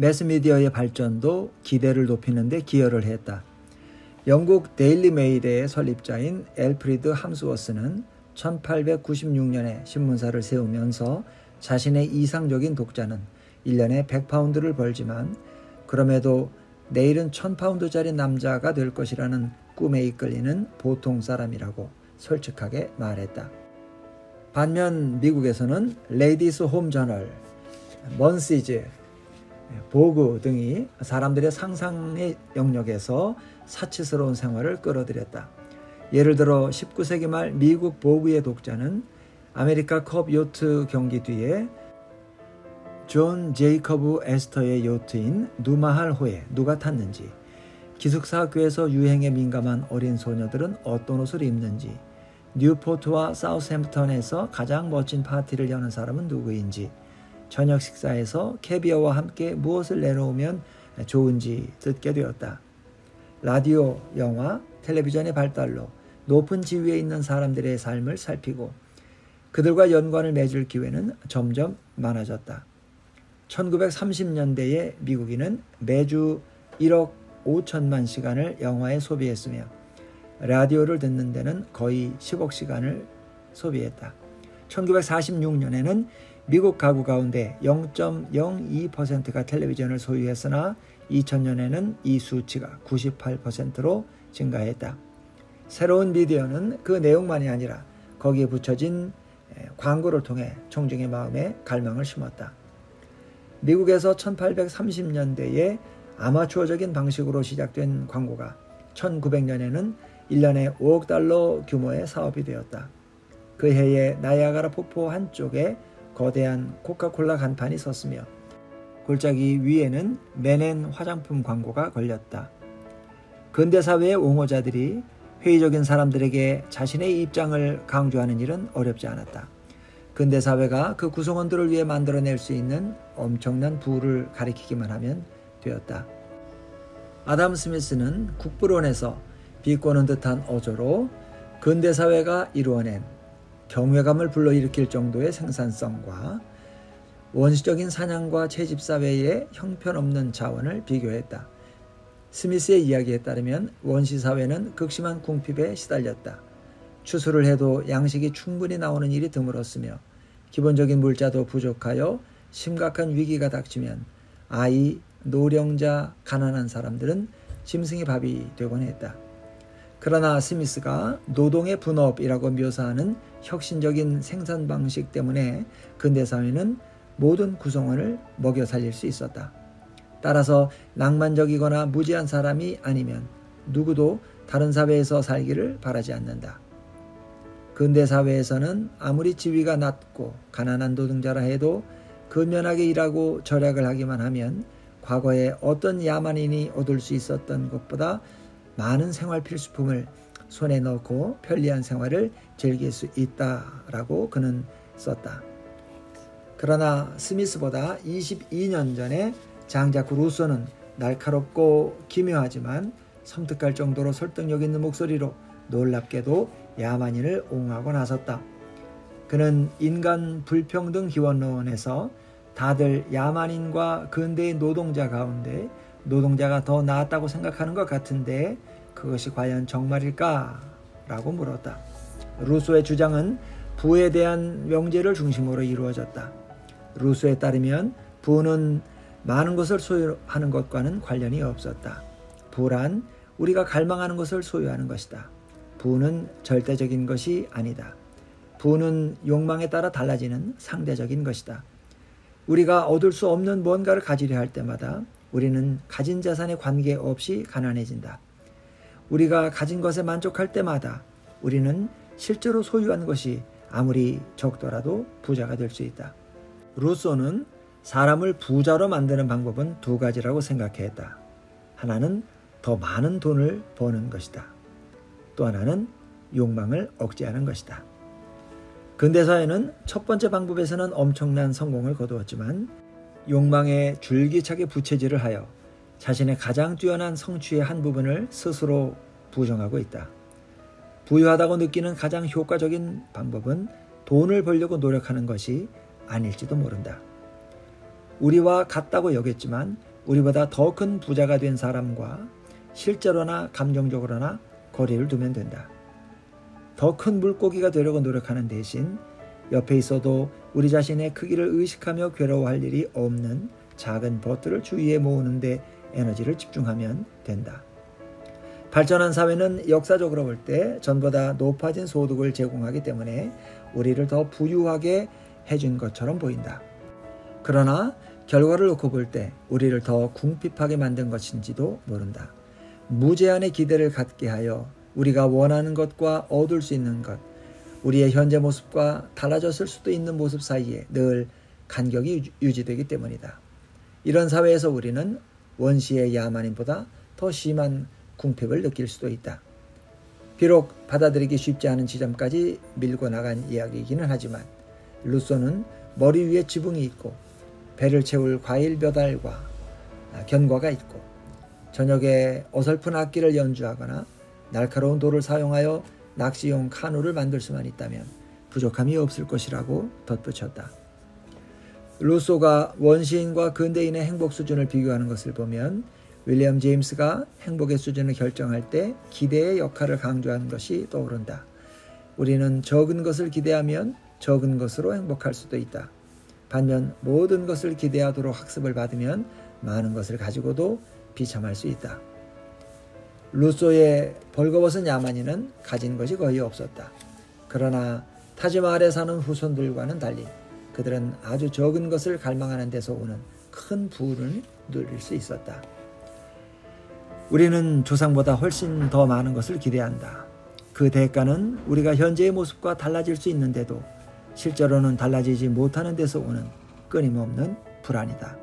매스미디어의 발전도 기대를 높이는 데 기여를 했다. 영국 데일리 메일의 설립자인 엘프리드 함스워스는 1896년에 신문사를 세우면서 자신의 이상적인 독자는 1년에 100파운드를 벌지만 그럼에도 내일은 1000파운드짜리 남자가 될 것이라는 꿈에 이끌리는 보통 사람이라고 솔직하게 말했다. 반면 미국에서는 레이디스 홈 저널, 먼시즈, 보그 등이 사람들의 상상의 영역에서 사치스러운 생활을 끌어들였다. 예를 들어 19세기 말 미국 보그의 독자는 아메리카 컵 요트 경기 뒤에 존 제이커브 에스터의 요트인 누마할호에 누가 탔는지, 기숙사 학교에서 유행에 민감한 어린 소녀들은 어떤 옷을 입는지, 뉴포트와 사우스햄프턴에서 가장 멋진 파티를 여는 사람은 누구인지, 저녁 식사에서 캐비어와 함께 무엇을 내놓으면 좋은지 듣게 되었다. 라디오, 영화, 텔레비전의 발달로 높은 지위에 있는 사람들의 삶을 살피고 그들과 연관을 맺을 기회는 점점 많아졌다. 1930년대에 미국인은 매주 1억 5천만 시간을 영화에 소비했으며 라디오를 듣는 데는 거의 10억 시간을 소비했다. 1946년에는 미국 가구 가운데 0.02%가 텔레비전을 소유했으나 2000년에는 이 수치가 98%로 증가했다. 새로운 미디어는 그 내용만이 아니라 거기에 붙여진 광고를 통해 청중의 마음에 갈망을 심었다. 미국에서 1830년대에 아마추어적인 방식으로 시작된 광고가 1900년에는 1년에 5억 달러 규모의 사업이 되었다. 그 해에 나이아가라 폭포 한쪽에 거대한 코카콜라 간판이 섰으며 골짜기 위에는 맨앤 화장품 광고가 걸렸다. 근대사회의 옹호자들이 회의적인 사람들에게 자신의 입장을 강조하는 일은 어렵지 않았다. 근대사회가 그 구성원들을 위해 만들어낼 수 있는 엄청난 부를 가리키기만 하면 되었다. 아담 스미스는 국부론에서 비꼬는 듯한 어조로 근대사회가 이루어낸 경외감을 불러일으킬 정도의 생산성과 원시적인 사냥과 채집사회의 형편없는 자원을 비교했다. 스미스의 이야기에 따르면 원시사회는 극심한 궁핍에 시달렸다. 추수를 해도 양식이 충분히 나오는 일이 드물었으며 기본적인 물자도 부족하여 심각한 위기가 닥치면 아이, 노령자, 가난한 사람들은 짐승의 밥이 되곤 했다. 그러나 스미스가 노동의 분업이라고 묘사하는 혁신적인 생산 방식 때문에 근대사회는 모든 구성원을 먹여 살릴 수 있었다. 따라서 낭만적이거나 무지한 사람이 아니면 누구도 다른 사회에서 살기를 바라지 않는다. 근대사회에서는 아무리 지위가 낮고 가난한 노동자라 해도 근면하게 일하고 절약을 하기만 하면 과거에 어떤 야만인이 얻을 수 있었던 것보다 많은 생활 필수품을 손에 넣고 편리한 생활을 즐길 수 있다라고 그는 썼다. 그러나 스미스보다 22년 전에 장자크 루소는 날카롭고 기묘하지만 섬뜩할 정도로 설득력 있는 목소리로 놀랍게도 야만인을 옹호하고 나섰다. 그는 인간 불평등 기원론에서 다들 야만인과 근대의 노동자 가운데 노동자가 더 나았다고 생각하는 것 같은데 그것이 과연 정말일까? 라고 물었다. 루소의 주장은 부에 대한 명제를 중심으로 이루어졌다. 루소에 따르면 부는 많은 것을 소유하는 것과는 관련이 없었다. 부란 우리가 갈망하는 것을 소유하는 것이다. 부는 절대적인 것이 아니다. 부는 욕망에 따라 달라지는 상대적인 것이다. 우리가 얻을 수 없는 뭔가를 가지려 할 때마다 우리는 가진 자산에 관계없이 가난해진다. 우리가 가진 것에 만족할 때마다 우리는 실제로 소유한 것이 아무리 적더라도 부자가 될 수 있다. 루소는 사람을 부자로 만드는 방법은 두 가지라고 생각했다. 하나는 더 많은 돈을 버는 것이다. 또 하나는 욕망을 억제하는 것이다. 근대사회는 첫 번째 방법에서는 엄청난 성공을 거두었지만 욕망에 줄기차게 부채질을 하여 자신의 가장 뛰어난 성취의 한 부분을 스스로 부정하고 있다. 부유하다고 느끼는 가장 효과적인 방법은 돈을 벌려고 노력하는 것이 아닐지도 모른다. 우리와 같다고 여겼지만 우리보다 더 큰 부자가 된 사람과 실제로나 감정적으로나 거리를 두면 된다. 더 큰 물고기가 되려고 노력하는 대신 옆에 있어도 우리 자신의 크기를 의식하며 괴로워할 일이 없는 작은 벗들을 주위에 모으는 데 에너지를 집중하면 된다. 발전한 사회는 역사적으로 볼 때 전보다 높아진 소득을 제공하기 때문에 우리를 더 부유하게 해준 것처럼 보인다. 그러나 결과를 놓고 볼 때 우리를 더 궁핍하게 만든 것인지도 모른다. 무제한의 기대를 갖게 하여 우리가 원하는 것과 얻을 수 있는 것, 우리의 현재 모습과 달라졌을 수도 있는 모습 사이에 늘 간격이 유지되기 때문이다. 이런 사회에서 우리는 원시의 야만인보다 더 심한 궁핍을 느낄 수도 있다. 비록 받아들이기 쉽지 않은 지점까지 밀고 나간 이야기이기는 하지만 루소는 머리 위에 지붕이 있고 배를 채울 과일 몇 알과 견과가 있고 저녁에 어설픈 악기를 연주하거나 날카로운 돌을 사용하여 낚시용 카누를 만들 수만 있다면 부족함이 없을 것이라고 덧붙였다. 루소가 원시인과 근대인의 행복 수준을 비교하는 것을 보면 윌리엄 제임스가 행복의 수준을 결정할 때 기대의 역할을 강조한 것이 떠오른다. 우리는 적은 것을 기대하면 적은 것으로 행복할 수도 있다. 반면 모든 것을 기대하도록 학습을 받으면 많은 것을 가지고도 비참할 수 있다. 루소의 벌거벗은 야만인은 가진 것이 거의 없었다. 그러나 타지마할에 사는 후손들과는 달리 그들은 아주 적은 것을 갈망하는 데서 오는 큰 부를 누릴 수 있었다. 우리는 조상보다 훨씬 더 많은 것을 기대한다. 그 대가는 우리가 현재의 모습과 달라질 수 있는데도 실제로는 달라지지 못하는 데서 오는 끊임없는 불안이다.